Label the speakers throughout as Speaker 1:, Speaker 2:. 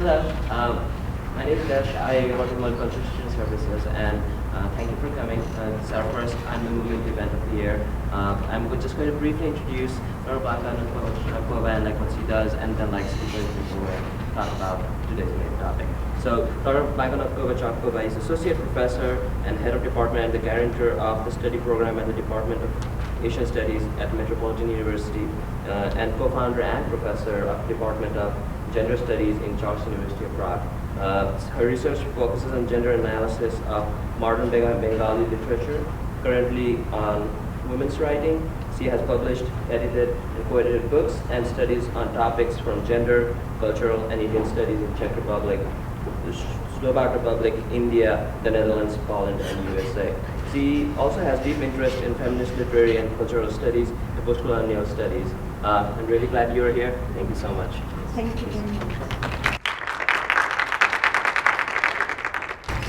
Speaker 1: Hello, my name is Dash. I work in Multiple Constitution Services, and thank you for coming. This is our first annual movement event of the year. I'm just going to briefly introduce Dr. Blanka Knotková-Čapková and what she does, and then speakers will talk about today's main topic. So, Dr. Blanka Knotková-Čapková is Associate Professor and Head of Department and the guarantor of the study program at the Department of Asian Studies at Metropolitan University, and co-founder and professor of the Department of Gender Studies in Charles University of Prague. Her research focuses on gender analysis of modern Bengali literature, currently on women's writing. She has published, edited, and co-edited books and studies on topics from gender, cultural, and Indian studies in Czech Republic, the Slovak Republic, India, the Netherlands, Poland, and USA. She also has deep interest in feminist literary and cultural studies and post-colonial studies. I'm really glad you're here. Thank you so much.
Speaker 2: Thank you very much.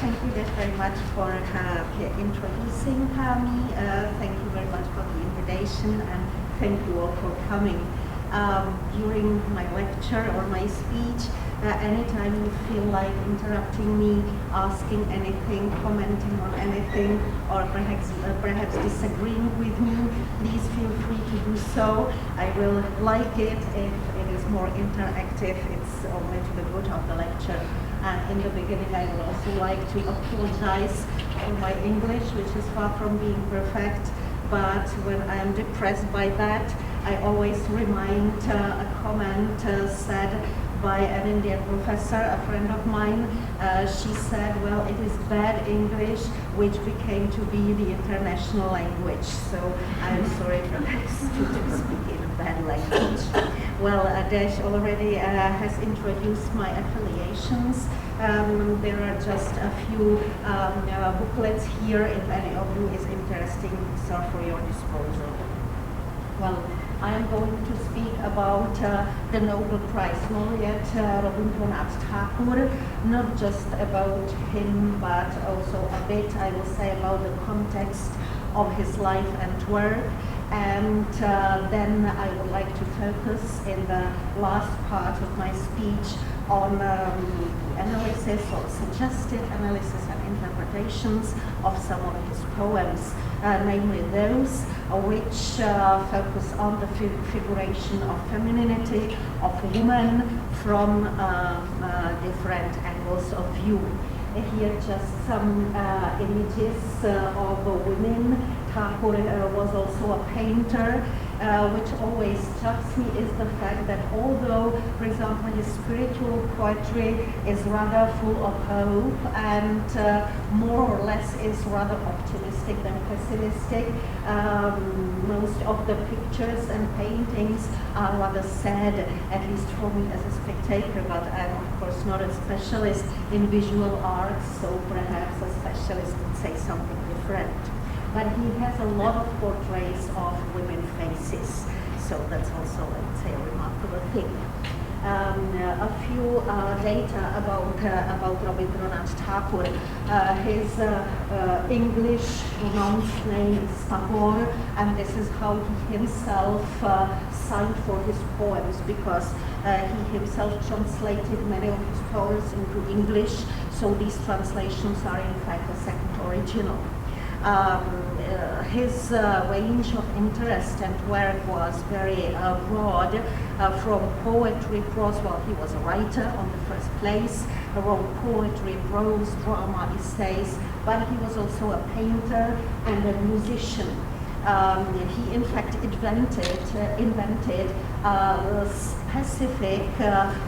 Speaker 2: Thank you very much for introducing me. Thank you very much for the invitation, and thank you all for coming. During my lecture or my speech, anytime you feel like interrupting me, asking anything, commenting on anything, or perhaps disagreeing with me, please feel free to do so. I will like it if it is more interactive. It's only to the good of the lecture. And in the beginning, I would also like to apologize for my English, which is far from being perfect. But when I am depressed by that, I always remind a comment said by an Indian professor, a friend of mine. She said, well, it is bad English, which became to be the international language. So I'm sorry for my students speaking bad language. Well, Dash already has introduced my affiliations. There are just a few booklets here if any of you is interesting, so for your disposal. Well, I am going to speak about the Nobel Prize laureate Rabindranath Tagore, not just about him, but also a bit, I will say, about the context of his life and work. And then I would like to focus in the last part of my speech on analysis or suggested analysis and interpretations of some of his poems, namely those which focus on the figuration of femininity, of women from different angles of view. Here just some images of women. Thakur was also a painter. Which always strikes me is the fact that although, for example, his spiritual poetry is rather full of hope and more or less is rather optimistic than pessimistic, most of the pictures and paintings are rather sad, at least for me as a spectator, but I'm of course not a specialist in visual arts, so perhaps a specialist would say something different. But he has a lot of portraits of women faces, so that's also, let's say, a remarkable thing. A few data about Rabindranath Tagore. His English pronounced name is Tagore, and this is how he himself signed for his poems, because he himself translated many of his poems into English, so these translations are in fact the second original. His range of interest and work was very broad, from poetry, prose, well, he was a writer on the first place, wrote poetry, prose, drama, essays, but he was also a painter and a musician. He in fact invented a specific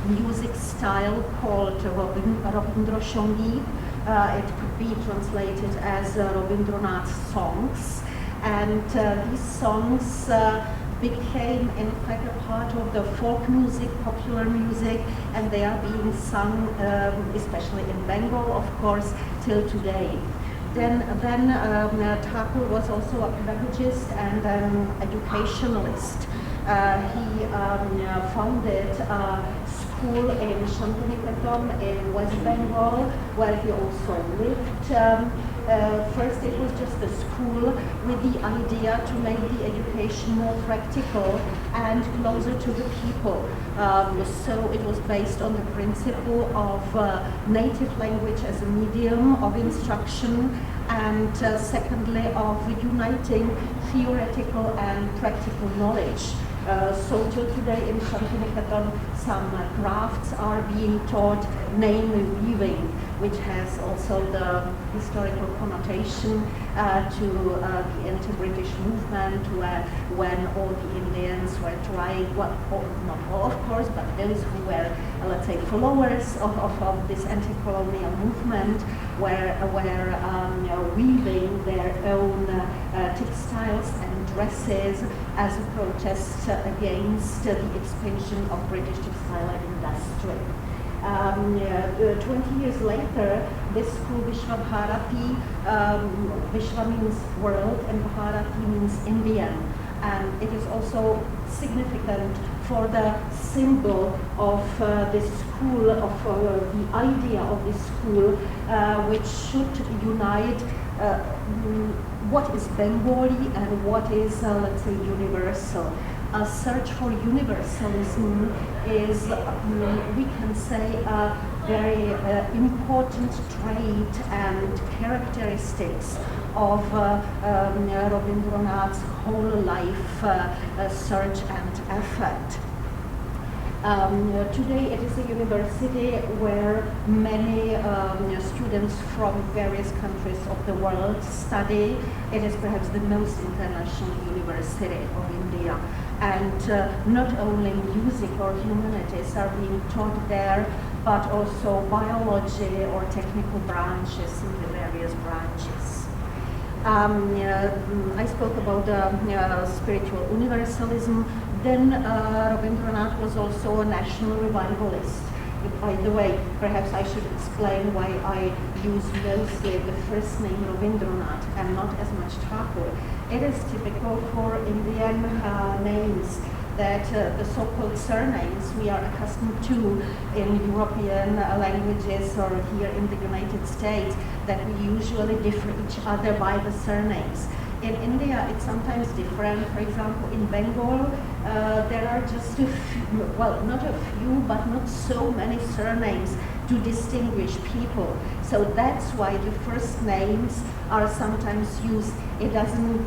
Speaker 2: music style called Rabindranath. It could be translated as Rabindranath songs, and these songs became in fact a part of the folk music, popular music, and they are being sung, especially in Bengal, of course, till today. Then Thakur was also a pedagogist and an educationalist. He founded a school in Shantiniketan in West Bengal, where he also lived. first it was just a school with the idea to make the education more practical and closer to the people. So it was based on the principle of native language as a medium of instruction, and secondly of uniting theoretical and practical knowledge. So till today in Santiniketan some crafts are being taught, namely weaving, which has also the historical connotation to the anti-British movement, when all the Indians were trying, well, not all of course, but those who were, let's say, followers of this anti-colonial movement were weaving their own textiles and dresses as a protest against the expansion of British textile industry. 20 years later, this school, Vishwa Bharati, Vishwa means world and Bharati means Indian. And it is also significant for the symbol of this school, of the idea of this school, which should unite what is Bengali and what is, let's say, universal. A search for universalism is, we can say, a very important trait and characteristics of Rabindranath's whole life search and effort. Today it is a university where many students from various countries of the world study. It is perhaps the most international university of India. And not only music or humanities are being taught there, but also biology or technical branches in the various branches. I spoke about spiritual universalism. Then Rabindranath was also a national revivalist. By the way, perhaps I should explain why I use mostly the first name Rabindranath and not as much Thakur. It is typical for Indian names that the so-called surnames we are accustomed to in European languages or here in the United States, that we usually differ each other by the surnames. In India, it's sometimes different. For example, in Bengal, there are just a few, well, not a few, but not so many surnames to distinguish people. So that's why the first names are sometimes used. It doesn't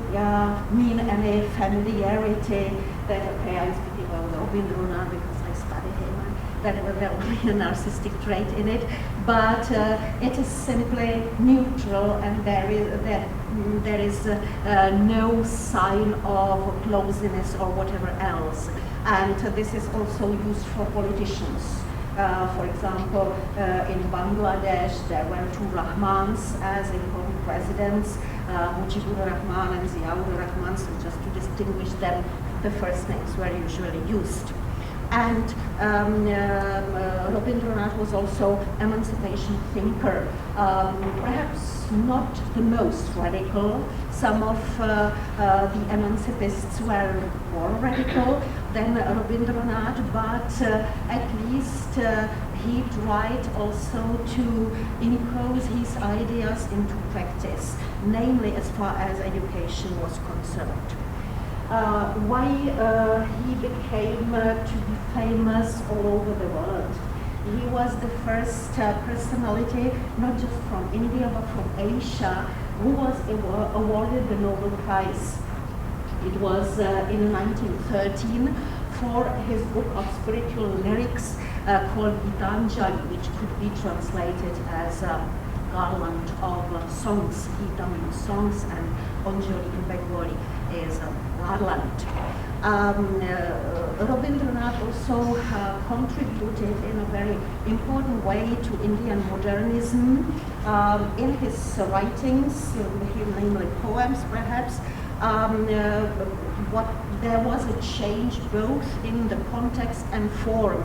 Speaker 2: mean any familiarity that, okay, I'm speaking about Rabindranath because I study him. That will be a narcissistic trait in it, but it is simply neutral, and there is no sign of closeness or whatever else. And this is also used for politicians. For example, in Bangladesh, there were two Rahmans as important presidents, Mujibur Rahman and Ziaur Rahman, so just to distinguish them, the first names were usually used. And Rabindranath was also emancipation thinker, perhaps not the most radical. Some of the emancipists were more radical than Rabindranath, but at least he tried also to impose his ideas into practice, namely as far as education was concerned. Why he became to be famous all over the world. He was the first personality, not just from India, but from Asia, who was awarded the Nobel Prize. It was in 1913 for his book of spiritual lyrics called Gitanjali, which could be translated as garland of songs. Gita means songs, and Anjali in Bengali is garland. Rabindranath also contributed in a very important way to Indian modernism in his writings, namely poems perhaps. There was a change both in the context and form.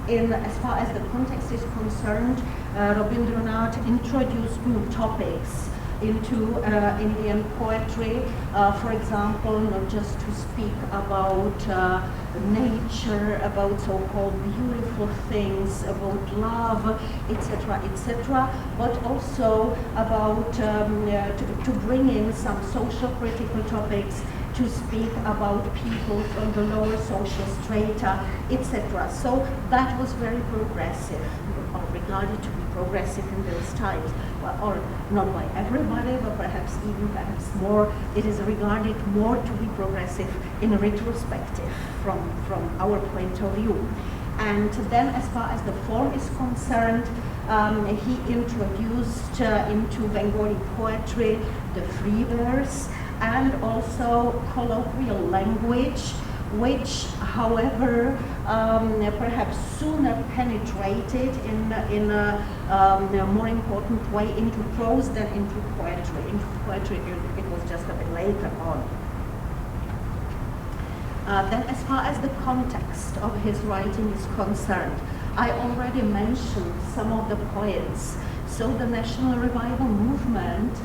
Speaker 2: As far as the context is concerned, Rabindranath introduced new topics into Indian poetry. For example, not just to speak about nature, about so-called beautiful things, about love, etc., but also about to bring in some social critical topics, to speak about people from the lower social strata, etc. So that was very progressive, or regarded to be progressive in those times. Well, or not by everybody, but perhaps more, it is regarded more to be progressive in retrospective from our point of view. And then as far as the form is concerned, he introduced into Bengali poetry the free verse and also colloquial language, which, however, perhaps sooner penetrated in a more important way into prose than into poetry. Into poetry, it was just a bit later on. Then, as far as the context of his writing is concerned, I already mentioned some of the poets. So the National Revival movement,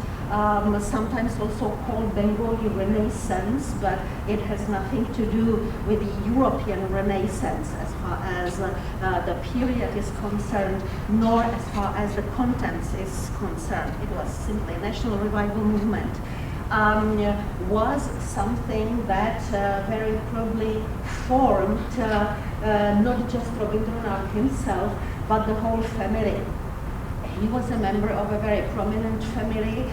Speaker 2: sometimes also called Bengali Renaissance, but it has nothing to do with the European Renaissance as far as the period is concerned, nor as far as the contents is concerned. It was simply a National Revival movement. Was something that very probably formed not just Rabindranath himself, but the whole family. He was a member of a very prominent family.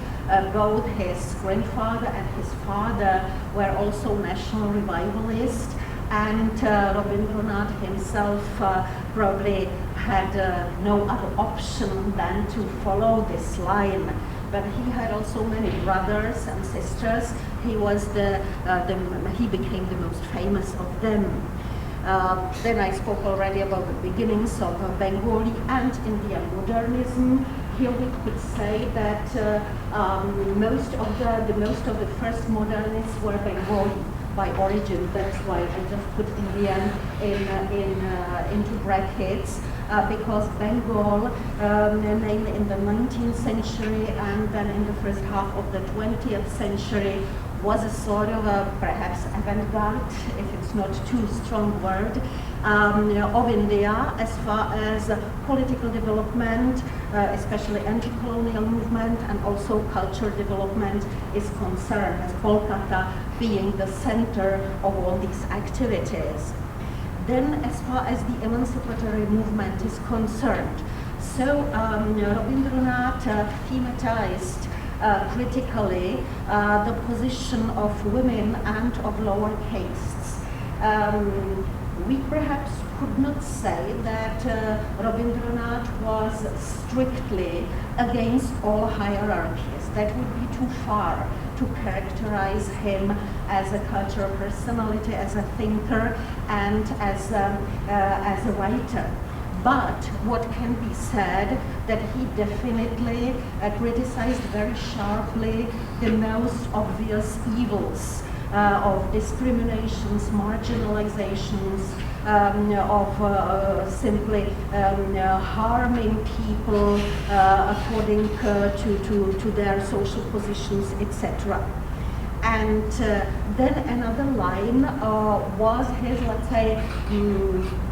Speaker 2: Both his grandfather and his father were also national revivalists, and Rabindranath himself probably had no other option than to follow this line. But he had also many brothers and sisters. He became the most famous of them. Then I spoke already about the beginnings of Bengali and Indian modernism. Here we could say that most of the first modernists were Bengali by origin. That's why I just put Indian into brackets, because Bengal, namely in the 19th century and then in the first half of the 20th century, was a sort of a perhaps avant-garde, if it's not too strong word, of India as far as political development, especially anti-colonial movement, and also cultural development is concerned, as Kolkata being the center of all these activities. Then as far as the emancipatory movement is concerned, so Rabindranath thematized critically the position of women and of lower castes. We perhaps could not say that Rabindranath was strictly against all hierarchies. That would be too far to characterize him as a cultural personality, as a thinker, and as a writer. But what can be said that he definitely criticized very sharply the most obvious evils of discriminations, marginalizations, of simply harming people according to their social positions, etc. And then another line was his, let's say,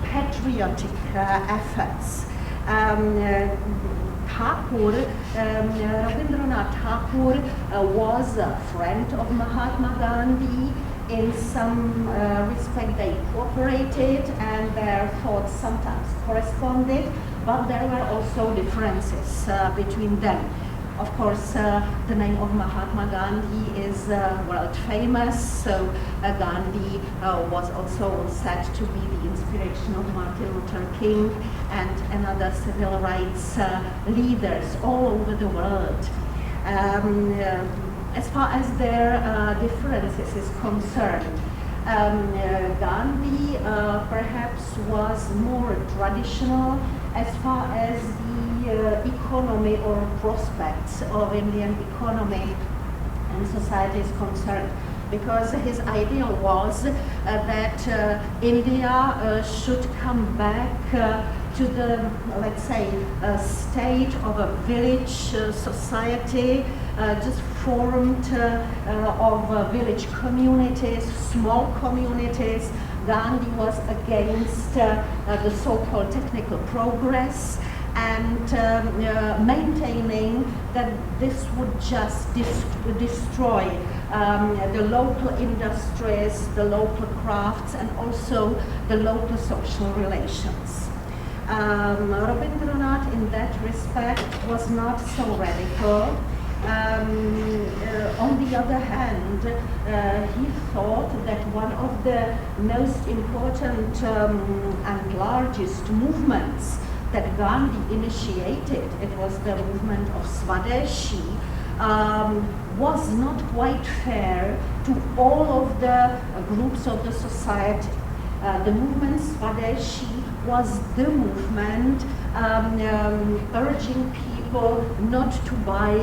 Speaker 2: patriotic efforts. Thakur, Rabindranath Tagore was a friend of Mahatma Gandhi. In some respect they cooperated and their thoughts sometimes corresponded, but there were also differences between them. Of course, the name of Mahatma Gandhi is world famous, so Gandhi was also said to be the inspiration of Martin Luther King and another civil rights leaders all over the world. As far as their differences is concerned, Gandhi perhaps was more traditional as far as the economy or prospects of Indian economy and society is concerned, because his ideal was that India should come back to the, let's say, state of a village society, just formed of village communities, small communities. Gandhi was against the so-called technical progress and maintaining that this would just destroy the local industries, the local crafts, and also the local social relations. Rabindranath, in that respect, was not so radical. On the other hand, he thought that one of the most important and largest movements that Gandhi initiated, it was the movement of Swadeshi, was not quite fair to all of the groups of the society. The movement Swadeshi was the movement urging people not to buy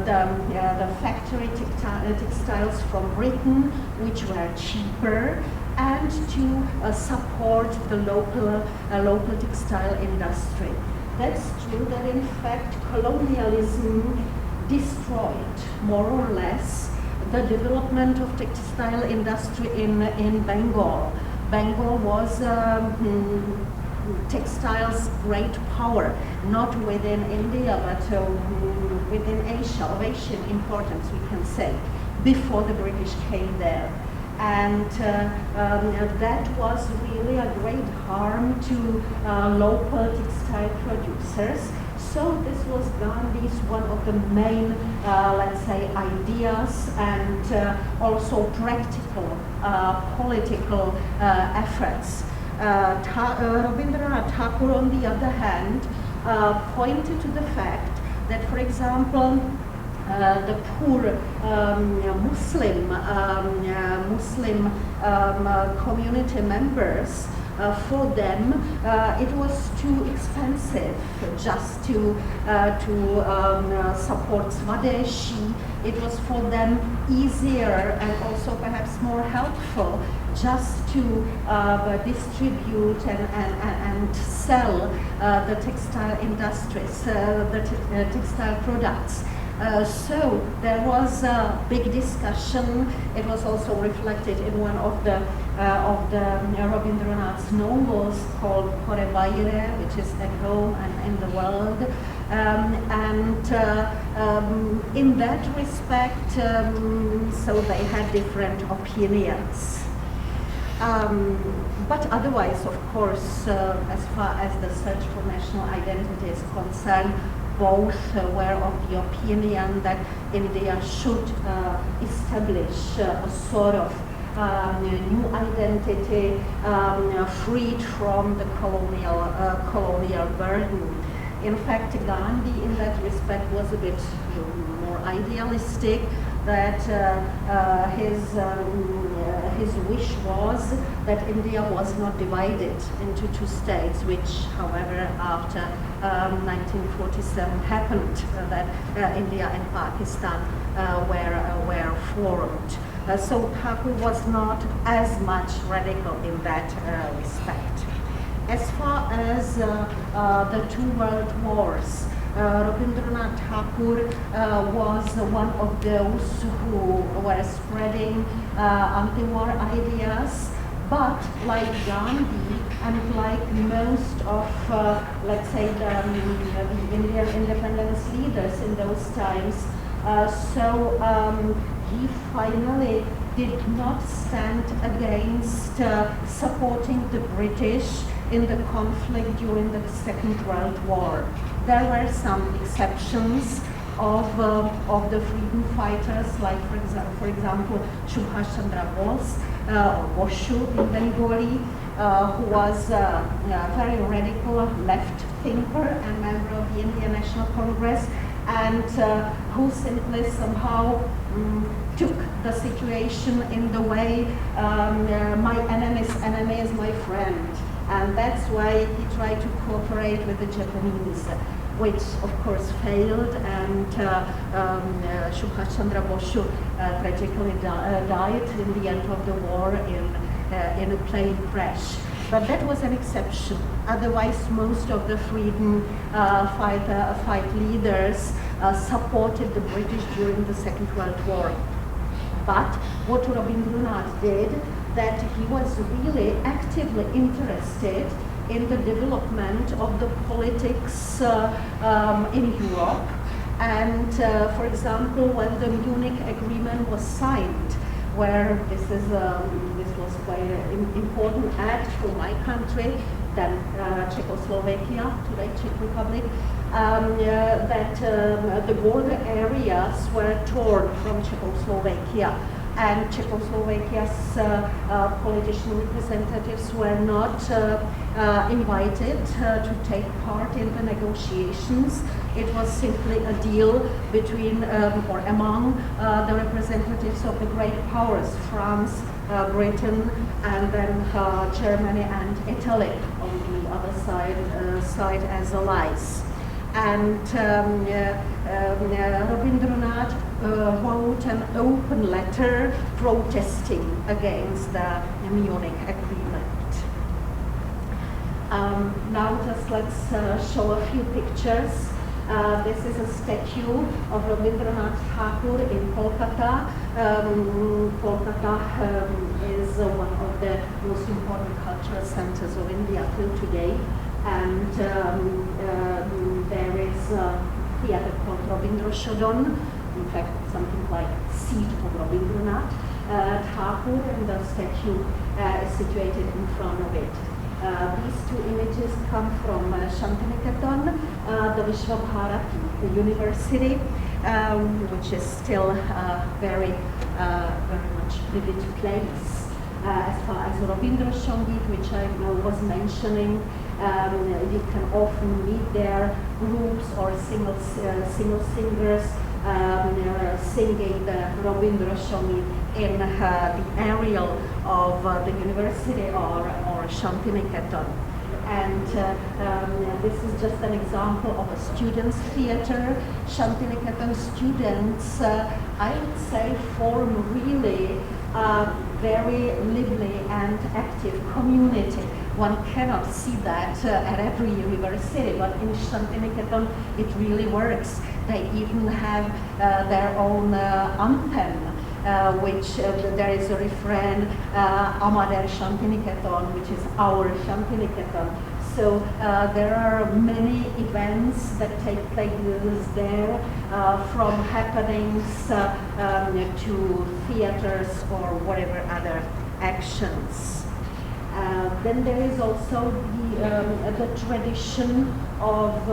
Speaker 2: the factory textiles from Britain, which were cheaper, and to support the local textile industry. That's true that in fact colonialism destroyed more or less the development of textile industry in Bengal. Bengal was textiles great power, not within India, but within Asia, of Asian importance, we can say, before the British came there. And that was really a great harm to local textile producers. So this was Gandhi's one of the main, let's say, ideas and also practical political efforts. Rabindranath Tagore, on the other hand, pointed to the fact that, for example, the poor Muslim community members, for them it was too expensive just to support Swadeshi. It was for them easier and also perhaps more helpful just to distribute and sell the textile industries, the textile products. So there was a big discussion. It was also reflected in one of the Rabindranath's novels called Writer, which is At Home and in the World. In that respect, so they had different opinions. But otherwise, of course, as far as the search for national identity is concerned, both were of the opinion that India should establish a sort of new identity freed from the colonial burden. In fact, Gandhi, in that respect, was a bit more idealistic. That his wish was that India was not divided into two states, which, however, after 1947 happened, that India and Pakistan were formed. So Thakur was not as much radical in that respect. As far as the two world wars, Rabindranath Tagore was one of those who were spreading anti-war ideas, but like Gandhi and like most of, let's say, the Indian independence leaders in those times, he finally did not stand against supporting the British in the conflict during the Second World War. There were some exceptions of the freedom fighters, like for example Subhash Chandra Bose or Boshu in Bengali, who was a very radical left thinker and member of the Indian National Congress, and who simply somehow took the situation in the way my enemy's enemy is my friend. And that's why he tried to cooperate with the Japanese, which of course failed, and Subhash Chandra Bose tragically died in the end of the war in a plane crash. But that was an exception. Otherwise, most of the freedom fight leaders supported the British during the Second World War. But what Rabindranath did, that he was really actively interested in the development of the politics in Europe. And for example, when the Munich Agreement was signed, where this was quite an important act for my country, then Czechoslovakia, today Czech Republic, that the border areas were torn from Czechoslovakia, and Czechoslovakia's politician representatives were not invited to take part in the negotiations. It was simply a deal between or among the representatives of the great powers, France, Britain, and then Germany and Italy on the other side as allies. And Rabindranath wrote an open letter protesting against the Munich Agreement. Now just let's show a few pictures. This is a statue of Rabindranath Tagore in Kolkata. Kolkata is one of the most important cultural centers of India till today. And there is a theater called Rabindranath, in fact something like seat of Rabindranath Tagore, and the statue is situated in front of it. These two images come from Shantiniketan, the Vishwabharati, the university, which is still very much vivid place. As far as Rabindra Sangeet, which I was mentioning, you can often meet there groups or single singers singing the Rabindra Sangeet in the area of the university or Shantiniketan. And this is just an example of a students' theater. Shantiniketan students, I would say, form really very lively and active community. One cannot see that at every university, but in Shantiniketan it really works. They even have their own anthem, which there is a refrain, Amader Shantiniketan, which is our Shantiniketan. So there are many events that take place there, from happenings to theaters or whatever other actions. Then there is also the tradition of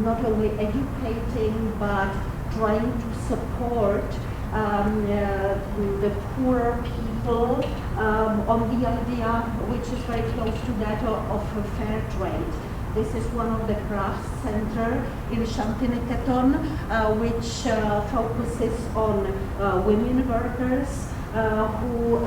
Speaker 2: not only educating but trying to support the poorer people on the idea, which is very close to that of fair trade. This is one of the crafts center in Shantiniketan, which focuses on women workers who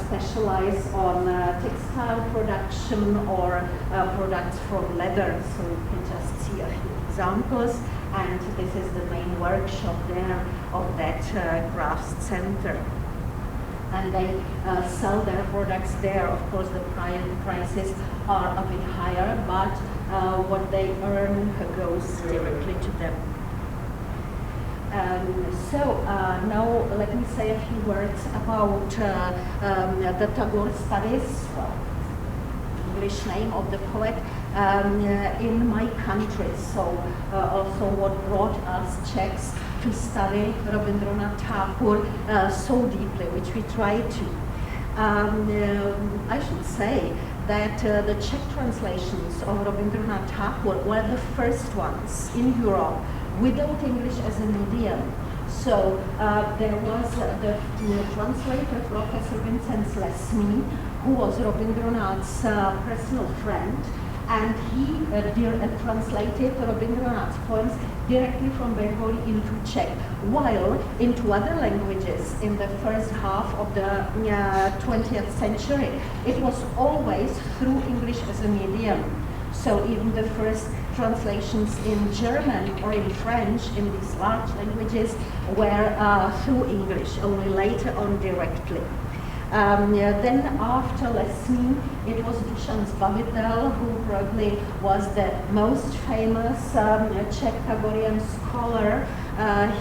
Speaker 2: specialize on textile production or products from leather. So you can just see a few examples. And this is the main workshop there of that crafts center. And they sell their products there. Of course, the prices are a bit higher, but what they earn goes directly to them. Now let me say a few words about the Tagore studies, well, English name of the poet, in my country. So also what brought us Czechs to study Rabindranath Tagore so deeply, which we try to. I should say that the Czech translations of Rabindranath Tagore were the first ones in Europe without English as a medium. So there was the translator, Professor Vincent Lesmý, who was Rabindranath's personal friend, and he translated Rabindranath's poems directly from Bengali into Czech, while into other languages in the first half of the 20th century, it was always through English as a medium. So even the first translations in German or in French, in these large languages, were through English, only later on directly. Then after Lesny, it was Dušan Zbavitel, who probably was the most famous Czech Tagorian scholar.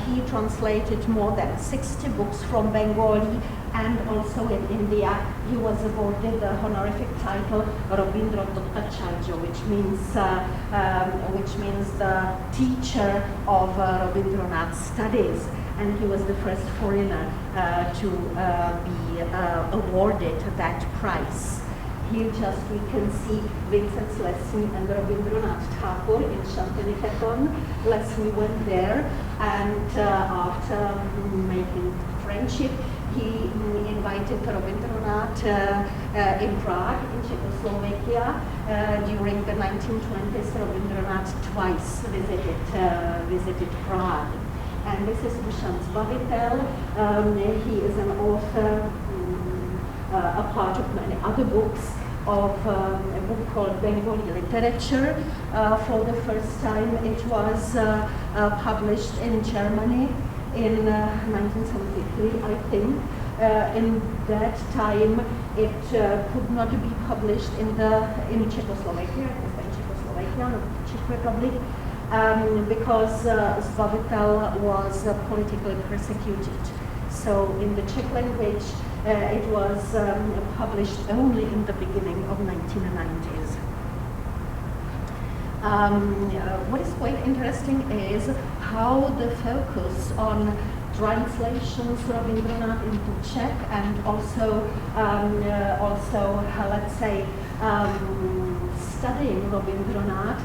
Speaker 2: He translated more than 60 books from Bengali, and also in India he was awarded the honorific title Rabindranath Tagore, which means the teacher of Rabindranath studies. And he was the first foreigner to be awarded that prize. Here just we can see Vincent Lesny and Rabindranath Tagore in Shantiniketan. Lesny went there, and after making friendship, he invited Rabindranath in Prague, in Czechoslovakia. During the 1920s, Rabindranath twice visited Prague. And this is Dušan Zbavitel. He is an author, a part of many other books, of a book called Bengali Literature. For the first time, it was published in Germany in 1973, I think. In that time, it could not be published in Czechoslovakia, the Czech Republic. Because Zbavitel was politically persecuted. So in the Czech language, it was published only in the beginning of 1990s. What is quite interesting is how the focus on translations Rabindranath into Czech, and also let's say, studying Rabindranath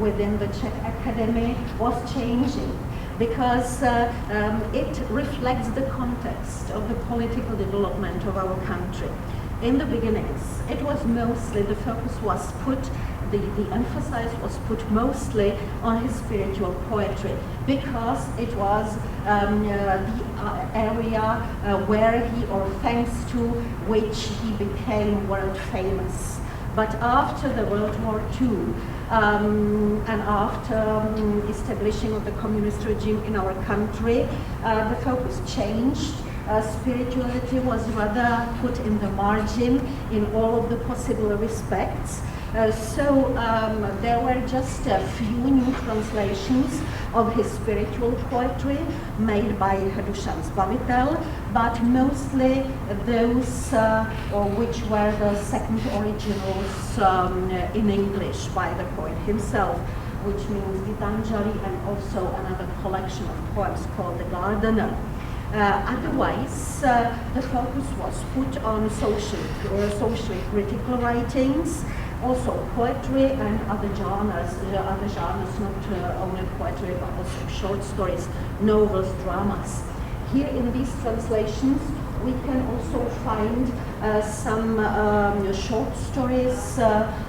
Speaker 2: within the Czech Academy was changing, because it reflects the context of the political development of our country. In the beginnings, it was mostly, the focus was put, the emphasis was put mostly on his spiritual poetry, because it was the area where he, or thanks to which he became world famous. But after the World War II, and after establishing of the communist regime in our country, the focus changed. Spirituality was rather put in the margin in all of the possible respects. So there were just a few new translations of his spiritual poetry made by Dušan Zbavitel, but mostly those which were the second originals in English by the poet himself, which means Gitanjali, and also another collection of poems called The Gardener. Otherwise, the focus was put on socially critical writings, also poetry and other genres, not only poetry, but also short stories, novels, dramas. Here in these translations, we can also find some short stories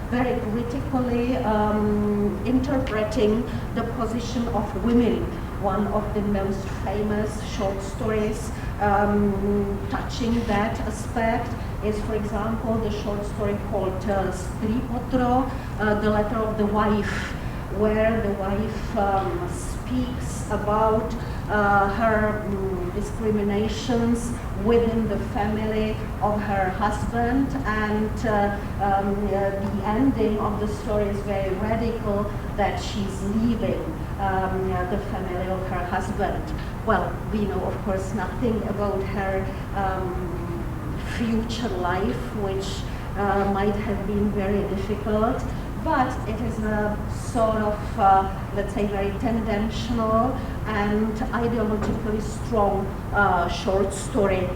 Speaker 2: very critically interpreting the position of women. One of the most famous short stories touching that aspect is, for example, the short story called Stripotro, the letter of the wife, where the wife speaks about her discriminations within the family of her husband, and the ending of the story is very radical, that she's leaving the family of her husband. Well, we know, of course, nothing about her future life, which might have been very difficult, but it is a sort of, let's say, very tendential and ideologically strong short story,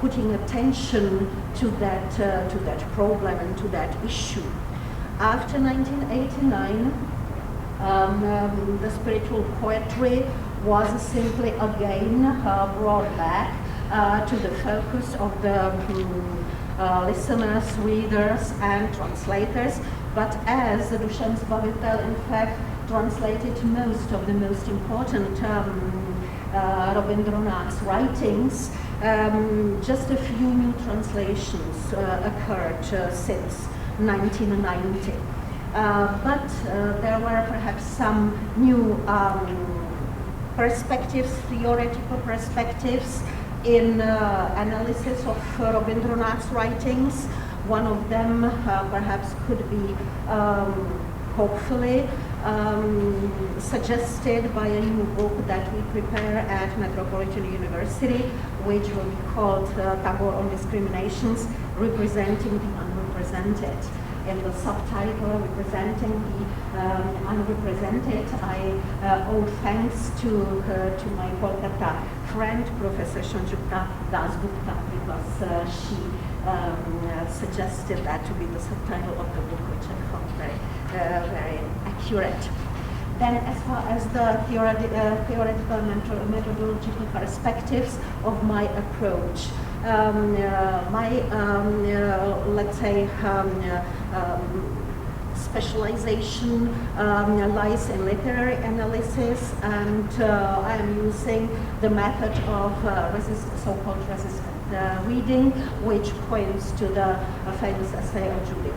Speaker 2: putting attention to that problem and to that issue. After 1989, the spiritual poetry was simply again brought back to the focus of the listeners, readers, and translators. But as Dušan Zbavitel, in fact, translated most of the most important Rabindranath's writings, just a few new translations occurred since 1990. But there were perhaps some new perspectives, theoretical perspectives, in analysis of Rabindranath's writings. One of them perhaps could be hopefully suggested by a new book that we prepare at Metropolitan University, which will be called Tagore on Discriminations, Representing the Unrepresented. In the subtitle, Representing the Unrepresented, I owe thanks to my Kolkata friend, Professor Sanjukta Dasgupta, because she suggested that to be the subtitle of the book, which I found very accurate. Then, as far as the theoretical and methodological perspectives of my approach, my let's say specialization lies in literary analysis, and I am using the method of so-called resistant reading, which points to the famous essay of Judith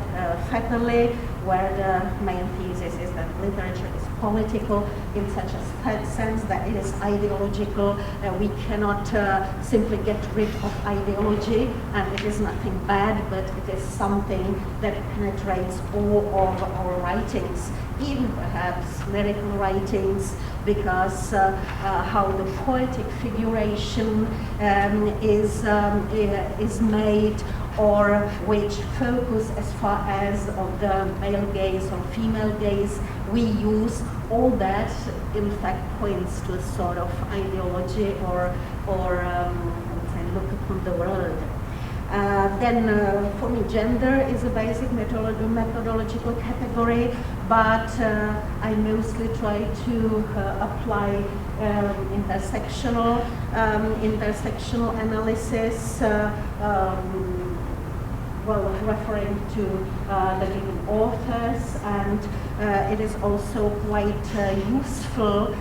Speaker 2: Fetterly, where the main thesis is that literature is political in such a sense that it is ideological. We cannot simply get rid of ideology, and it is nothing bad, but it is something that penetrates all of our writings, even perhaps lyrical writings, because how the poetic figuration is made, or which focus as far as of the male gaze or female gaze we use, all that in fact points to a sort of ideology or look upon the world. Then for me, gender is a basic methodological category, but I mostly try to apply intersectional analysis, referring to the given authors, and it is also quite useful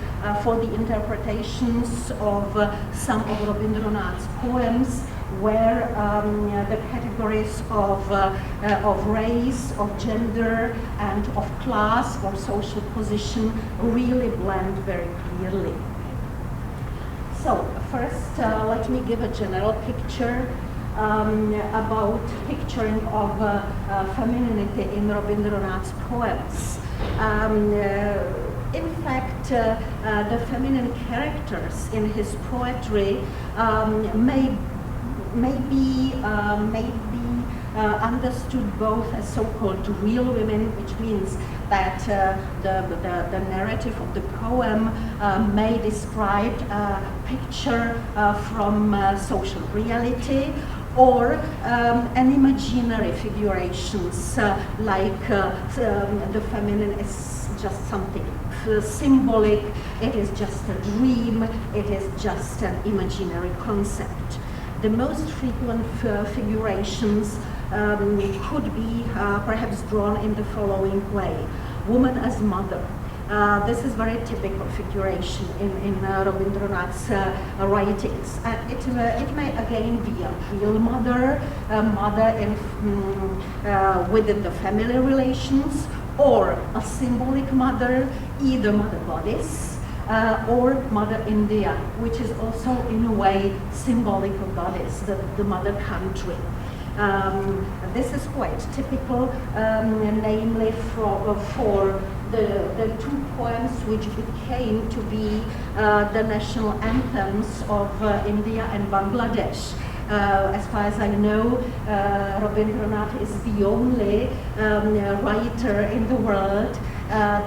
Speaker 2: for the interpretations of some of Rabindranath's poems, where the categories of race, of gender, and of class or social position really blend very clearly. So first, let me give a general picture about picturing of femininity in Rabindranath's poems. In fact, the feminine characters in his poetry may be understood both as so-called real women, which means that the narrative of the poem may describe a picture from social reality, or an imaginary figurations, like the feminine is just something symbolic, it is just a dream, it is just an imaginary concept. The most frequent figurations could be perhaps drawn in the following way. Woman as mother. This is very typical figuration in Rabindranath's writings. And it may again be a real mother, a mother within the family relations, or a symbolic mother, either mother goddess, or Mother India, which is also in a way symbolic of goddess, the mother country. This is quite typical, namely for the two poems which became to be the national anthems of India and Bangladesh. As far as I know, Rabindranath is the only writer in the world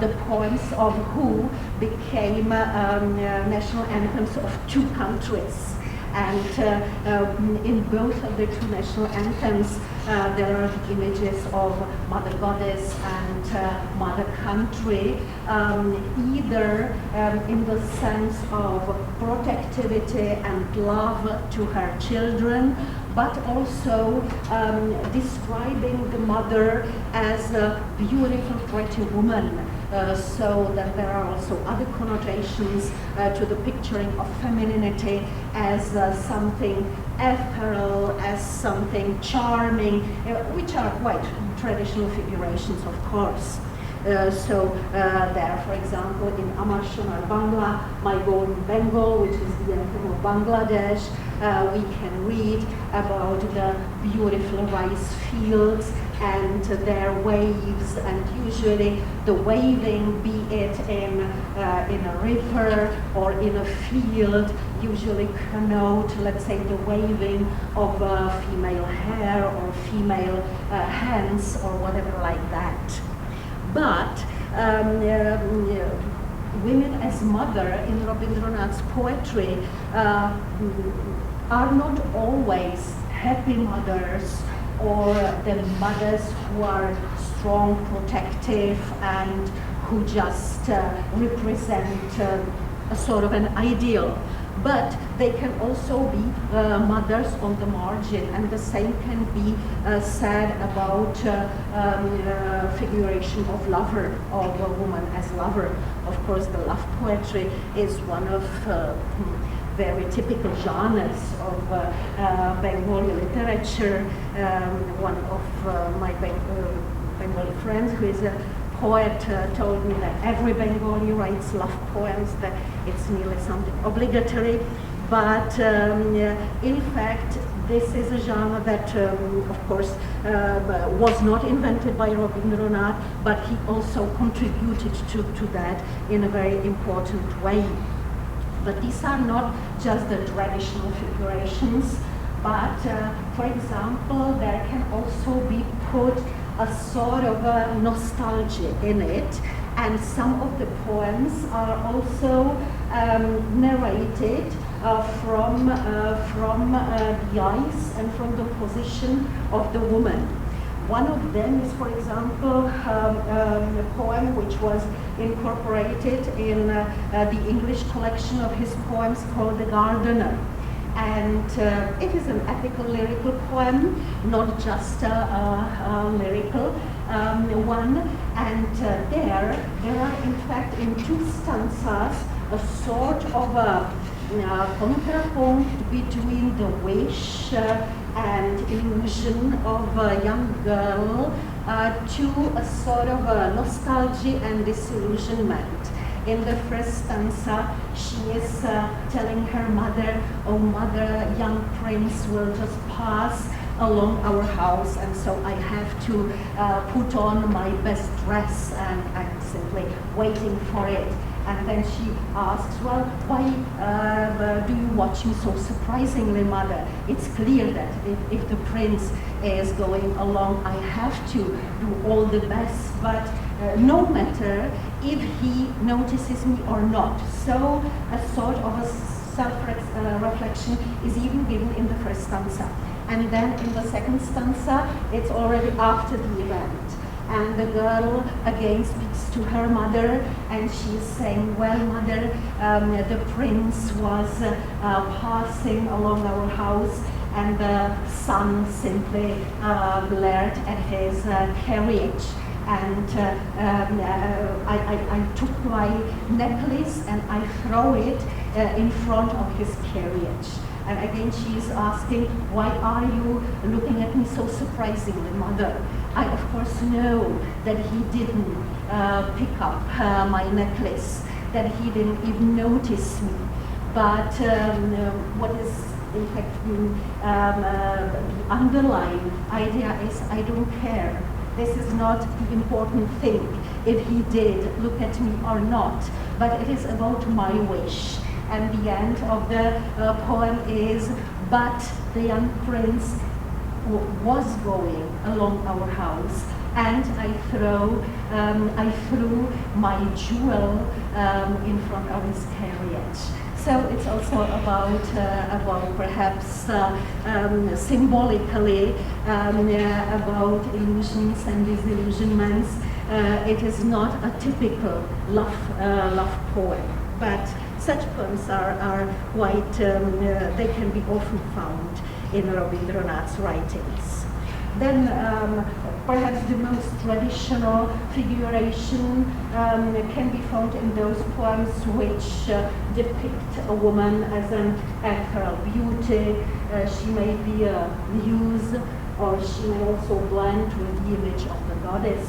Speaker 2: the poems of who became national anthems of two countries. And in both of the two national anthems, there are images of Mother Goddess and Mother Country, either in the sense of protectivity and love to her children, but also describing the mother as a beautiful, pretty woman. So that there are also other connotations to the picturing of femininity as something ethereal, as something charming, which are quite traditional figurations, of course. There, for example, in Amar Sonar Bangla, My Golden Bengal, which is the anthem of Bangladesh, we can read about the beautiful rice fields and their waves, and usually the waving, be it in a river or in a field, usually connote, let's say, the waving of female hair or female hands or whatever like that. But women as mother in Rabindranath's poetry are not always happy mothers, or the mothers who are strong, protective, and who just represent a sort of an ideal. But they can also be mothers on the margin, and the same can be said about figuration of lover, of a woman as lover. Of course, the love poetry is one of very typical genres of Bengali literature. One of my Bengali friends, who is a poet, told me that every Bengali writes love poems, that it's nearly something obligatory. But in fact, this is a genre that, of course, was not invented by Rabindranath, but he also contributed to that in a very important way. But these are not just the traditional figurations, but for example, there can also be put a sort of a nostalgia in it, and some of the poems are also narrated from the eyes and from the position of the woman. One of them is, for example, a poem which was incorporated in the English collection of his poems called The Gardener. And it is an ethical lyrical poem, not just a lyrical one. And there are in fact in two stanzas a sort of a contrapunct between the wish and illusion of a young girl to a sort of a nostalgia and disillusionment. In the first stanza, she is telling her mother, "Oh mother, young prince will just pass along our house, and so I have to put on my best dress, and I'm simply waiting for it." And then she asks, "Well, why do you watch me so surprisingly, mother? It's clear that if the prince is going along, I have to do all the best, but no matter if he notices me or not." So a sort of a self-reflection is even given in the first stanza. And then in the second stanza, it's already after the event. And the girl again speaks to her mother, and she's saying, "Well, mother, the prince was passing along our house, and the sun simply glared at his carriage. And I took my necklace and I throw it in front of his carriage." And again she is asking, "Why are you looking at me so surprisingly, mother? I of course know that he didn't pick up my necklace, that he didn't even notice me. But what is in fact the underlying idea is I don't care. This is not the important thing, if he did look at me or not, but it is about my wish." And the end of the poem is, "But the young prince was going along our house, and I threw my jewel in front of his carriage." So it's also about perhaps symbolically about illusions and disillusionments. It is not a typical love poem, but such poems are quite, they can be often found in Rabindranath's writings. Then perhaps the most traditional figuration can be found in those poems which depict a woman as an ethereal beauty. She may be a muse, or she may also blend with the image of the goddess.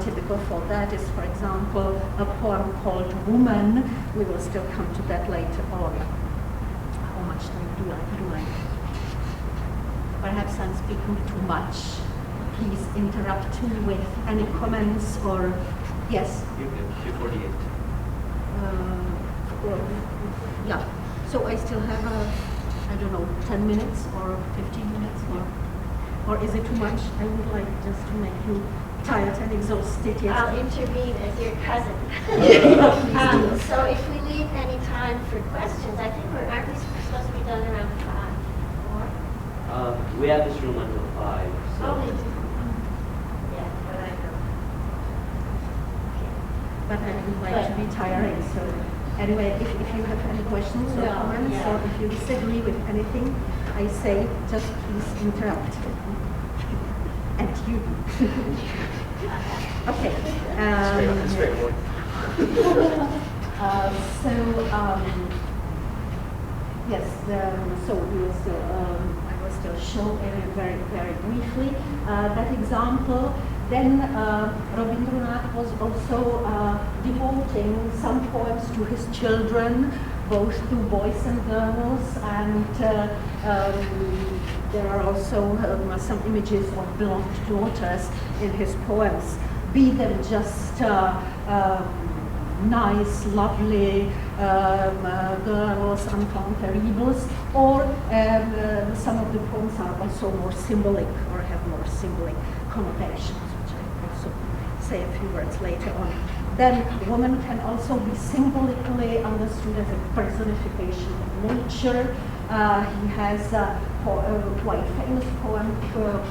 Speaker 2: Typical for that is, for example, a poem called Woman. We will still come to that later on. How much time do I? Perhaps I'm speaking too much. Please interrupt me with any comments or, yes?
Speaker 1: You can, 248.
Speaker 2: Yeah, so I still have, I don't know, 10 minutes or 15 minutes or is it too much? I would like just to make you tired and exhausted. Yes.
Speaker 3: I'll intervene as your cousin. So if we leave any time for questions, I think aren't we supposed to be done around 5 or?
Speaker 1: We have this room until 5. So.
Speaker 3: Oh, we do. Yeah, but I know.
Speaker 2: But I would like to be tiring, so anyway, if you have any questions or comments, or if you disagree with anything I say, just please interrupt. And you. Okay. Yes, so we will still, I will still show very, very briefly that example. Then Rabindranath was also devoting some poems to his children, both to boys and girls, and there are also some images of beloved daughters in his poems, be them just nice, lovely girls, enfants terribles, or some of the poems are also more symbolic or have more symbolic connotations, which I also say a few words later on. Then woman can also be symbolically understood as a personification of nature. He has a quite famous poem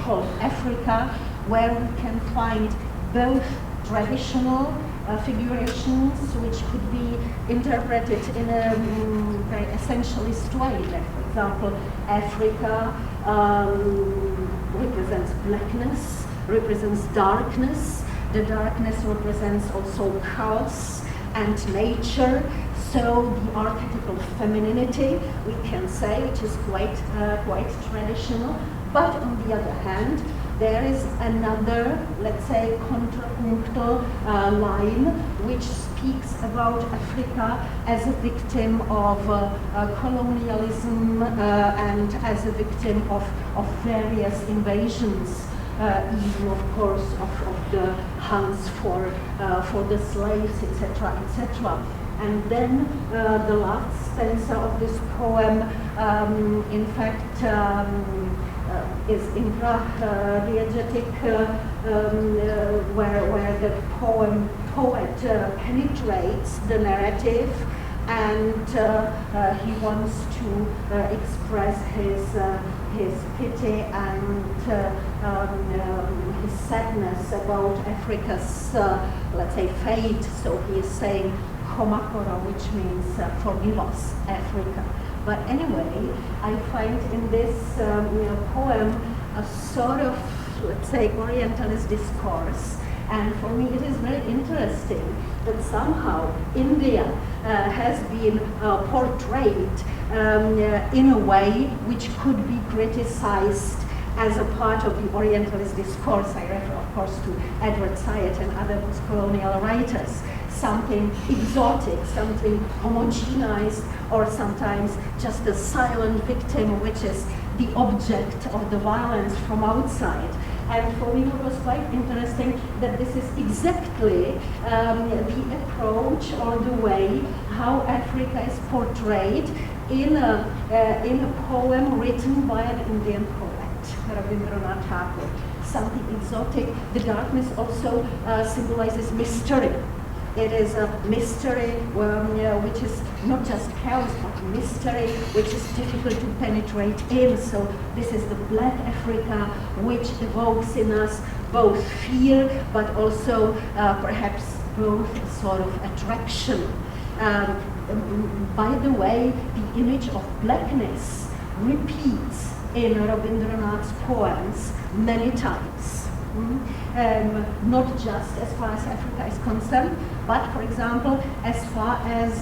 Speaker 2: called Africa, where we can find both traditional figurations, which could be interpreted in a very essentialist way. Like, for example, Africa represents blackness, represents darkness. The darkness represents also chaos and nature. So the archetypal femininity, we can say, which is quite traditional. But on the other hand, there is another, let's say, contrapunctal line which speaks about Africa as a victim of colonialism and as a victim of various invasions, even of course of the hunts for the slaves, etc., etc. And then the last stanza of this poem, in fact, is intra-diegetic, where the poet penetrates the narrative, and he wants to express his pity and his sadness about Africa's, let's say, fate. So he is saying Komakora, which means forgive us, Africa. But anyway, I find in this poem a sort of, let's say, Orientalist discourse. And for me, it is very interesting that somehow India has been portrayed in a way which could be criticized as a part of the Orientalist discourse. I refer, of course, to Edward Said and other post-colonial writers. Something exotic, something homogenized, or sometimes just a silent victim, which is the object of the violence from outside. And for me, it was quite interesting that this is exactly the approach or the way how Africa is portrayed in a poem written by an Indian poet, Rabindranath Tagore. Something exotic. The darkness also symbolizes mystery. It is a mystery which is not just chaos, but mystery which is difficult to penetrate in. So this is the Black Africa, which evokes in us both fear, but also perhaps both a sort of attraction. By the way, the image of blackness repeats in Rabindranath's poems many times. Not just as far as Africa is concerned, but for example, as far as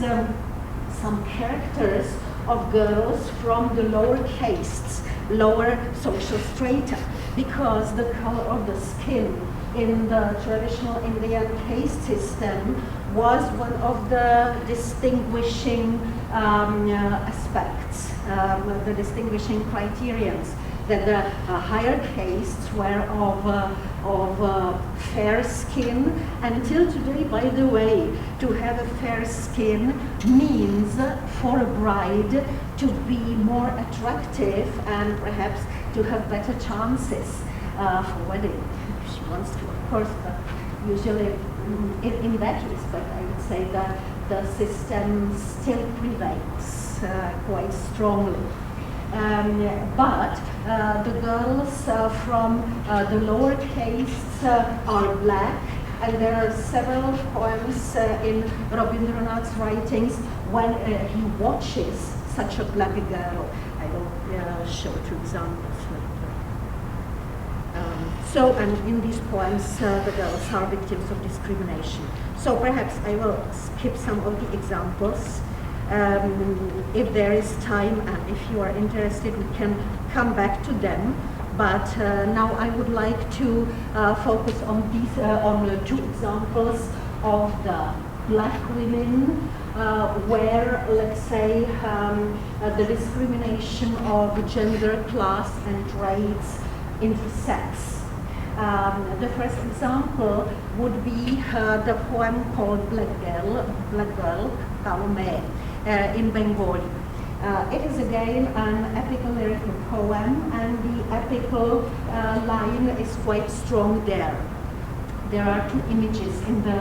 Speaker 2: some characters of girls from the lower castes, lower social strata, because the color of the skin in the traditional Indian caste system was one of the distinguishing aspects, the distinguishing criterions, that the higher castes were of fair skin. Until today, by the way, to have a fair skin means for a bride to be more attractive and perhaps to have better chances for wedding. If she wants to, of course, but usually in that respect, I would say that the system still prevails quite strongly. But the girls from the lower castes are black, and there are several poems in Rabindranath's writings when he watches such a black girl. I will show two examples later. And in these poems, the girls are victims of discrimination. So perhaps I will skip some of the examples. If there is time and if you are interested, we can come back to them. But now I would like to focus on these on two examples of the black women where, let's say, the discrimination of gender, class, and race intersects. The first example would be the poem called Black Girl, Kaume, in Bengali. It is again an epical lyrical poem, and the epical line is quite strong there. There are two images in the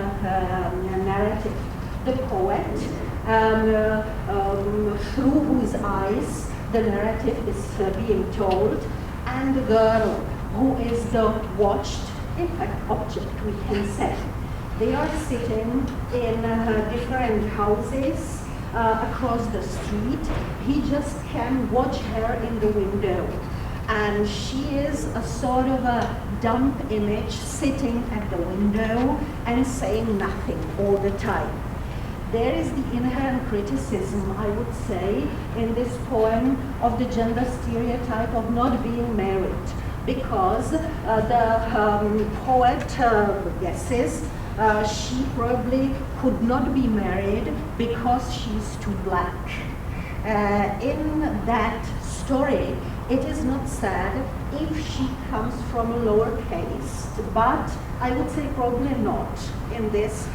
Speaker 2: narrative. The poet, through whose eyes the narrative is being told, and the girl, who is the watched, in fact, object, we can say. They are sitting in different houses across the street. He just can watch her in the window. And she is a sort of a dumb image sitting at the window and saying nothing all the time. There is the inherent criticism, I would say, in this poem of the gender stereotype of not being married, because the poet guesses she probably could not be married because she's too black. In that story, it is not said if she comes from a lower caste, but I would say probably not in this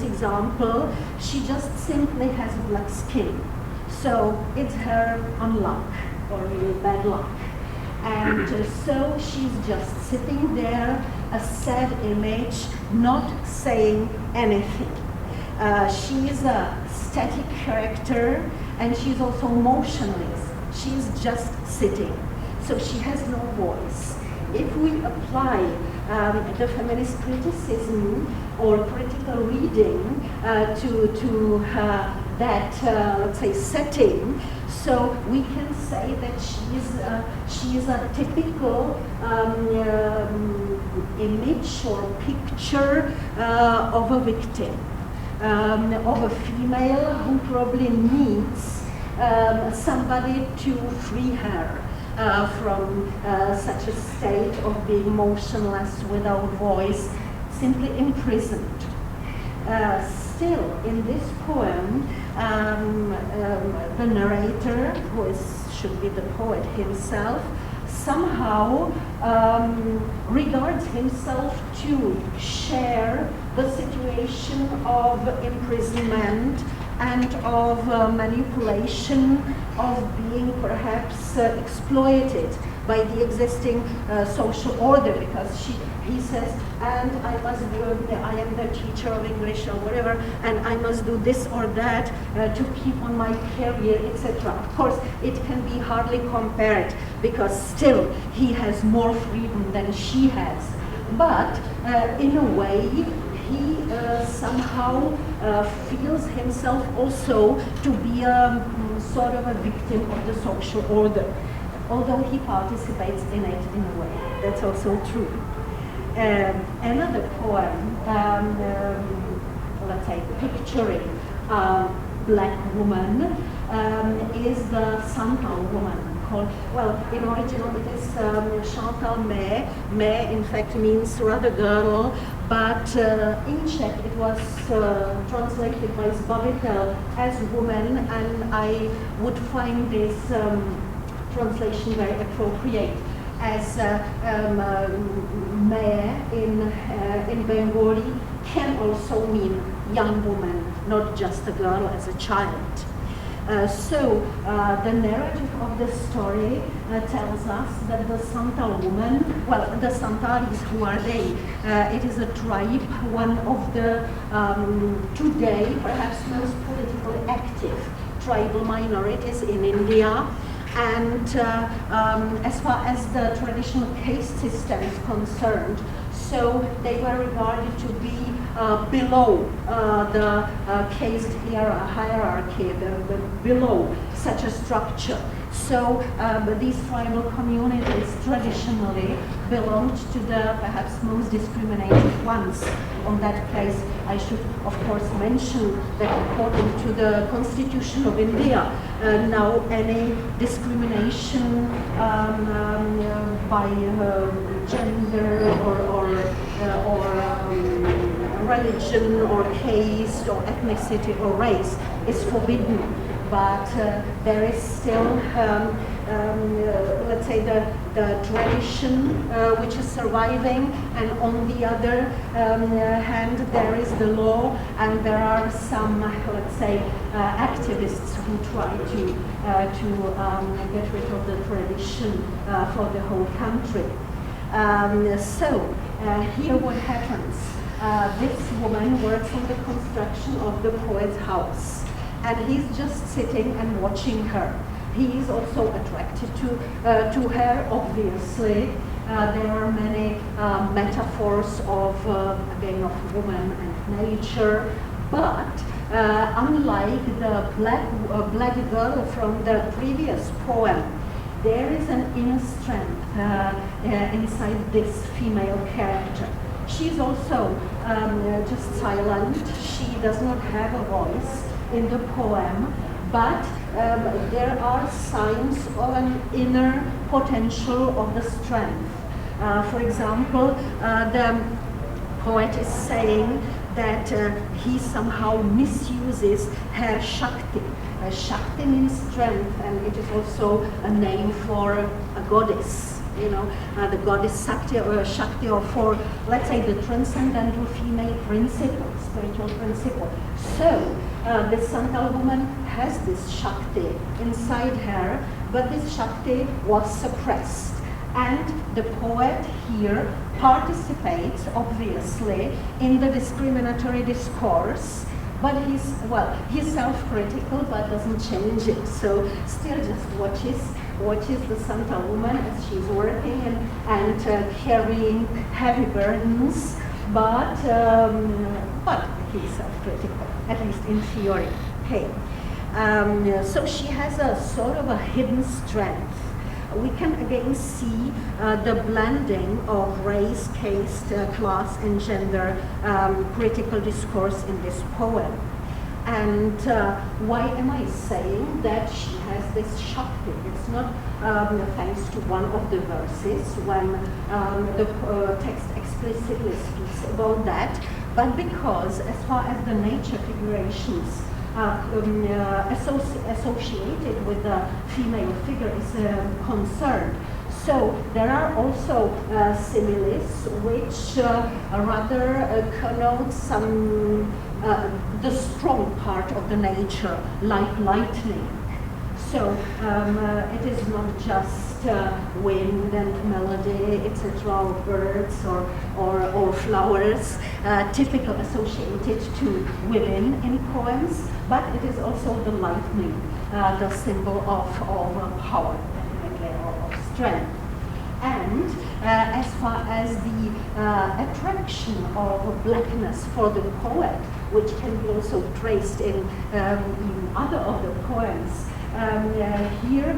Speaker 2: example. She just simply has black skin. So it's her unluck or bad luck. And so she's just sitting there, a sad image, not saying anything. She's a static character, and she's also motionless. She's just sitting. So she has no voice. If we apply the feminist criticism or critical reading to that, let's say, setting, so we can say that she is a typical image or picture of a victim, of a female who probably needs somebody to free her from such a state of being motionless, without voice, simply imprisoned. Still, in this poem, the narrator, who should be the poet himself, somehow regards himself to share the situation of imprisonment and of manipulation, of being perhaps exploited by the existing social order, because he says, and I am the teacher of English or whatever, and I must do this or that to keep on my career, etc. Of course, it can be hardly compared, because still he has more freedom than she has. But in a way, he somehow feels himself also to be a sort of a victim of the social order, although he participates in it in a way. That's also true. Another poem, let's say, picturing black woman is the Santal woman. Called, well, in original it is Chantal May. May, in fact, means rather girl, but in Czech it was translated by Zbavitel as woman, and I would find this translation very appropriate, as May in Bengali can also mean young woman, not just a girl as a child. So the narrative of the story tells us that the Santal woman, well, the Santalis, who are they? It is a tribe, one of the today perhaps most politically active tribal minorities in India. And as far as the traditional caste system is concerned, so they were regarded to be below the caste hierarchy, below such a structure. So these tribal communities traditionally belonged to the perhaps most discriminated ones. On that place, I should of course mention that according to the Constitution of India, now any discrimination by gender or religion or caste or ethnicity or race is forbidden. But there is still, let's say, the tradition which is surviving, and on the other hand, there is the law, and there are some, let's say, activists who try to get rid of the tradition for the whole country. So here what happens? This woman works on the construction of the poet's house, and he's just sitting and watching her. He is also attracted to her, obviously. There are many metaphors of, again, of woman and nature, but unlike the black girl from the previous poem, there is an inner strength inside this female character. She's also just silent. She does not have a voice in the poem, but there are signs of an inner potential of the strength. For example, the poet is saying that he somehow misuses her Shakti. Shakti means strength, and it is also a name for a goddess. You know, the goddess Shakti, or for, let's say, the transcendental female principle, spiritual principle. So, the Santal woman has this Shakti inside her, but this Shakti was suppressed. And the poet here participates, obviously, in the discriminatory discourse, but he's self-critical, but doesn't change it. So still just watches the Santal woman as she's working and carrying heavy burdens, but he's self-critical, at least in theory. Okay. So she has a sort of a hidden strength. We can again see the blending of race, caste, class, and gender critical discourse in this poem. And why am I saying that she has this Shakti? It's not thanks to one of the verses when the text explicitly speaks about that, but because as far as the nature figurations associated with the female figure is concerned. So there are also similes which rather connote some the strong part of the nature, like lightning. So it is not just wind and melody, etc., or birds or flowers, typical associated to women in poems, but it is also the lightning, the symbol of power, definitely, of strength. And as far as the attraction of blackness for the poet, which can be also traced in other of the poems, here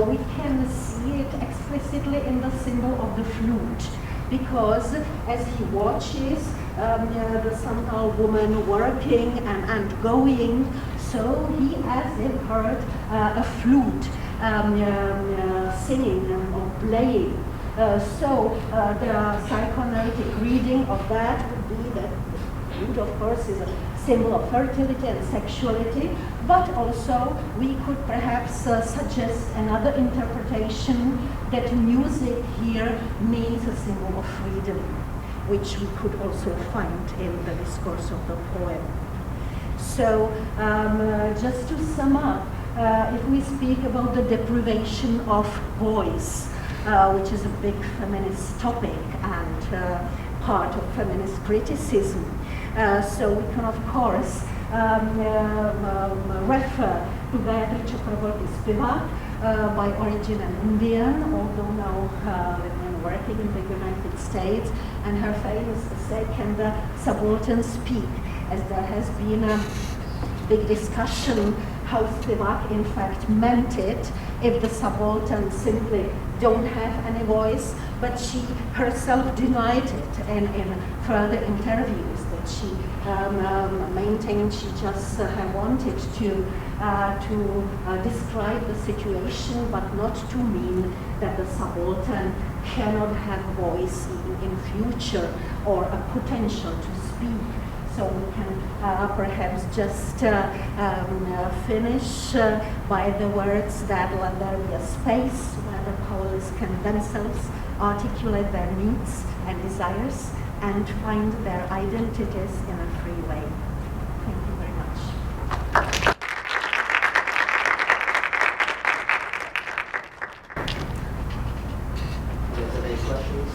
Speaker 2: we can see it explicitly in the symbol of the flute, because as he watches the Santal woman working and going, So he as if heard a flute singing or playing. So the psychoanalytic reading of that would be that the flute, of course, is a symbol of fertility and sexuality, but also we could perhaps suggest another interpretation that music here means a symbol of freedom, which we could also find in the discourse of the poem. So just to sum up, if we speak about the deprivation of voice, which is a big feminist topic and part of feminist criticism, so we can of course refer to Gayatri Chakraborty's Spivak, by origin an Indian, although now living working in the United States, and her famous essay, Can the Subaltern Speak? As there has been a big discussion how Spivak in fact meant it, if the subalterns simply don't have any voice, but she herself denied it in further interviews, that she maintained she just wanted to describe the situation, but not to mean that the subaltern cannot have voice in future or a potential to speak. So we can perhaps just finish by the words that let there be a space where the powerless can themselves articulate their needs and desires and find their identities in a free way. Thank you very much.
Speaker 1: Do you have any questions?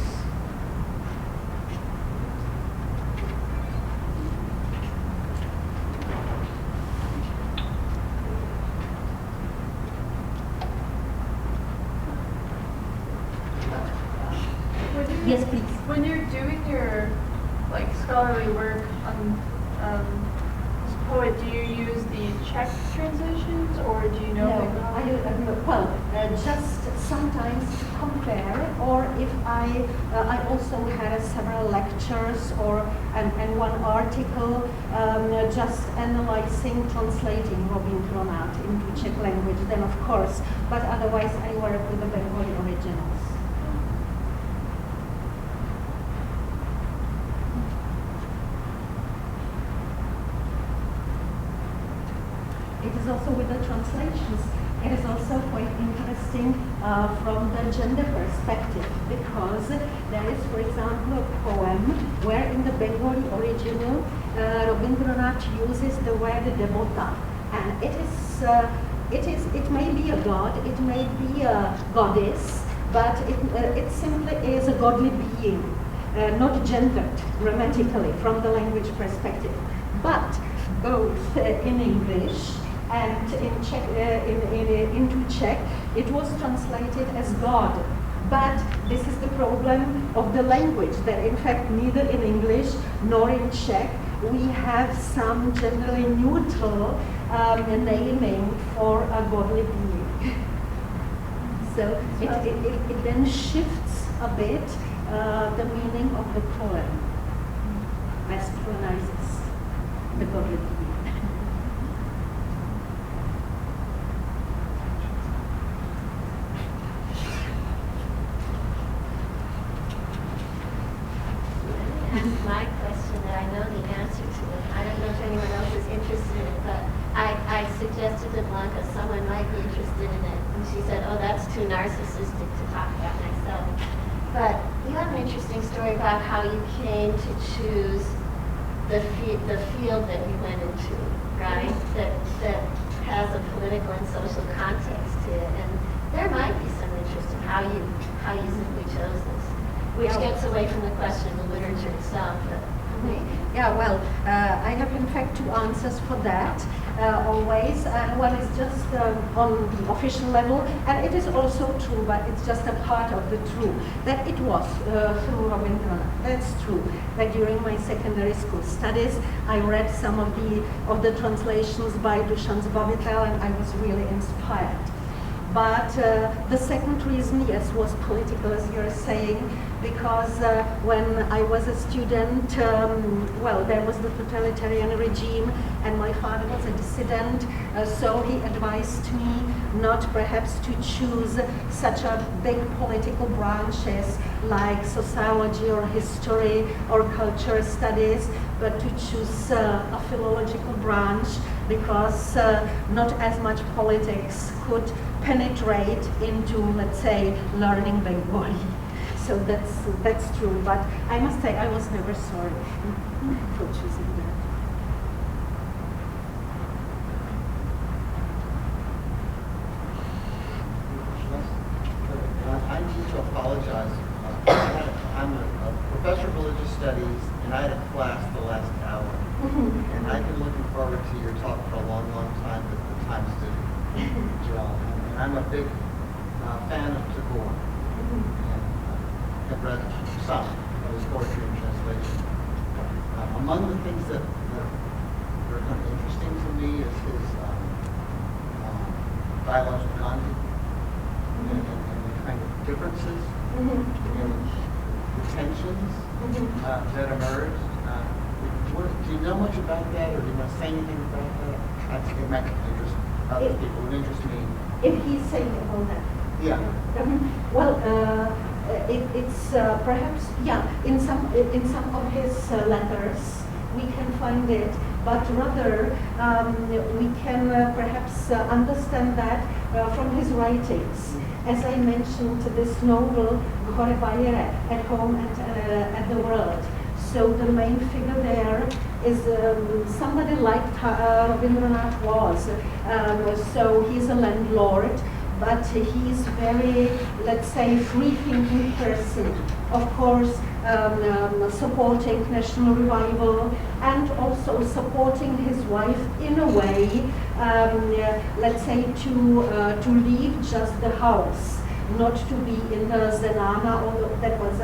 Speaker 2: Yes, please.
Speaker 4: When you're doing your scholarly work on this poet, do you use the Czech translations, or do you know?
Speaker 2: Just sometimes to compare, or if I also had several lectures and one article just analyzing, translating Rabindranath into Czech language, then of course, but otherwise I work with the Bengali originals. It is also with the translations. It is also quite interesting from the gender perspective, because there is, for example, a poem where in the Bengali original Rabindranath uses the word devota, and it may be a god, it may be a goddess, but it simply is a godly being, not gendered grammatically from the language perspective, but both in English and in Czech, into Czech, it was translated as God. But this is the problem of the language, that in fact neither in English nor in Czech we have some generally neutral naming for a godly being. So it then shifts a bit the meaning of the poem, masculinizes the godly being.
Speaker 3: My question that I know the answer to it. I don't know if anyone else is interested in it, but I suggested to Blanka someone might be interested in it. And she said, oh, that's too narcissistic to talk about myself. But you have an interesting story about how you came to choose the field that you went into, right? That has a political and social context to it. And there might be some interest in how you simply chose this. Which gets away from the question of the literature itself.
Speaker 2: Yeah, well, I have in fact two answers for that, always. One is just on the official level, and it is also true, but it's just a part of the truth, that it was through Rabindranath. That's true, that during my secondary school studies, I read some of the translations by Dusan Zbavitel, and I was really inspired. But the second reason, yes, was political, as you're saying, because when I was a student, well, there was the totalitarian regime, and my father was a dissident, so he advised me not perhaps to choose such a big political branches like sociology or history or culture studies, but to choose a philological branch, because not as much politics could penetrate into, let's say, learning Bengali. So that's true, but I must say I was never sorry for choosing that.
Speaker 5: I need to apologize. I'm a professor of religious studies, and I had a class the last hour. And I've been looking forward to your talk for a long, long time, but the time's didn't draw. And I'm a big fan of Tagore, and have read some of his poetry and translation. Among the things that are kind of interesting to me is his dialogues with Gandhi, and the kind of differences in the tensions that emerged. Do you know much about that, or do you want to say anything about that? It might interest other people. It would interest me.
Speaker 2: If he's saying about that.
Speaker 5: Yeah.
Speaker 2: Well, it's perhaps, yeah, in some of his letters we can find it, but rather we can perhaps understand that from his writings. As I mentioned, this novel, Hore Bayere, At Home and at the World. So the main figure there is somebody like Rabindranath was. So he's a landlord, but he's very, let's say, free-thinking person. Of course, supporting national revival and also supporting his wife in a way, let's say, to leave just the house, not to be in the zenana, although that was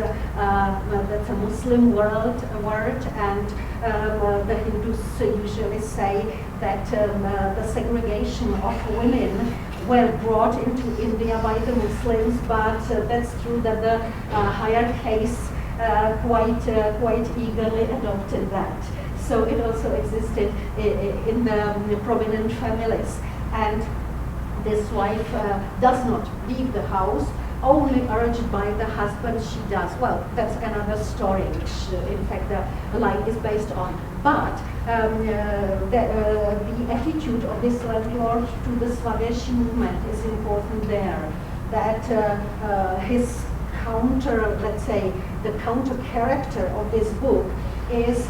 Speaker 2: that's a Muslim word, and the Hindus usually say that the segregation of women were brought into India by the Muslims, but that's true that the higher caste quite eagerly adopted that. So it also existed in the prominent families, and this wife does not leave the house, only urged by the husband she does. Well, that's another story, which in fact the line is based on. But the attitude of this landlord to the Swadeshi movement is important there. That his counter, let's say, the counter character of this book is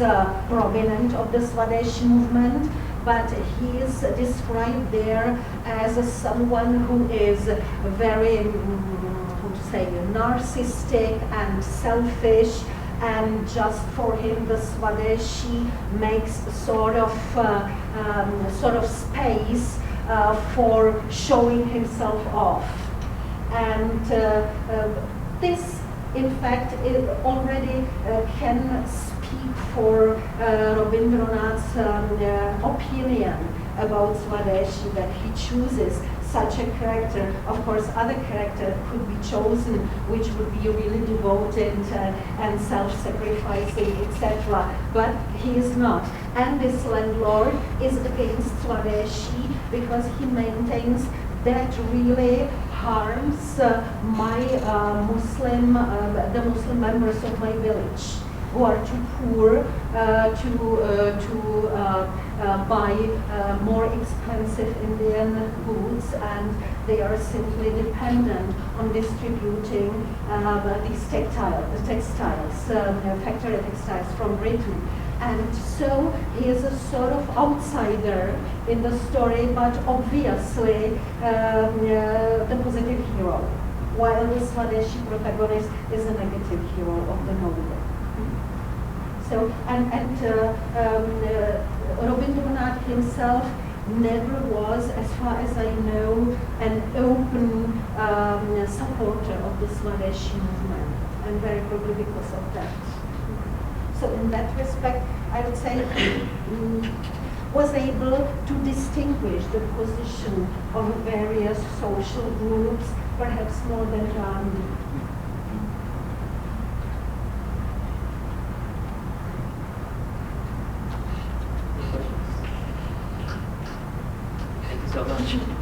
Speaker 2: prominent of the Swadeshi movement, but he is described there as someone who is very, how to say, narcissistic and selfish, and just for him the Swadeshi makes sort of space for showing himself off. And this, in fact, it already can speak for Rabindranath's opinion about Swadeshi, that he chooses such a character. Of course, other character could be chosen which would be really devoted and self-sacrificing, etc. But he is not. And this landlord is against Swadeshi because he maintains that really harms the Muslim members of my village, who are too poor to buy more expensive Indian goods, and they are simply dependent on distributing these textiles, factory textiles from Britain. And so he is a sort of outsider in the story, but obviously the positive hero, while the Swadeshi protagonist is a negative hero of the novel. So, and Rabindranath himself never was, as far as I know, an open supporter of the Swadeshi movement, and very probably because of that. So in that respect, I would say was able to distinguish the position of various social groups, perhaps more than Gandhi.
Speaker 1: Thank you so much.